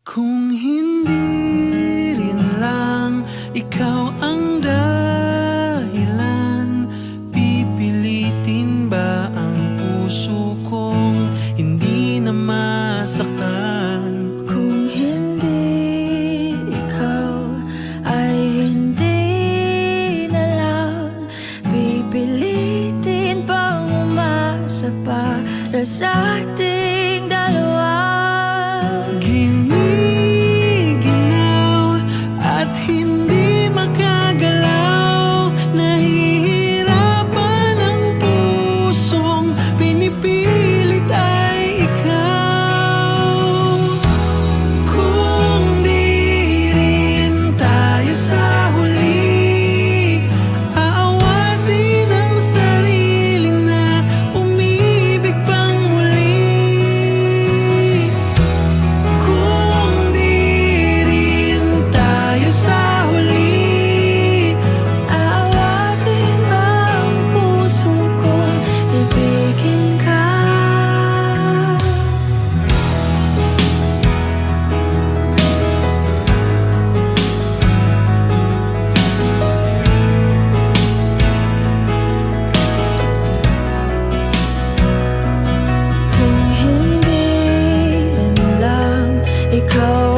Kung hindi rin lang ikaw ang dahilan, pipilitin ba ang puso kong hindi na masaktan? Kung hindi ikaw ay hindi na lang, pipilitin pang umasa para sa ating dalawa. Giniginaw at hindi makagalaw, nahihirapan ang pusong pinipilit ay ikaw. Kung di rin tayo sa huli, aawatin ang sarili na umibig pang muli. Kung di rin tayo sa huli, Aawatin ba ang puso kong ibigin ka? Kung hindi rin lang ikaw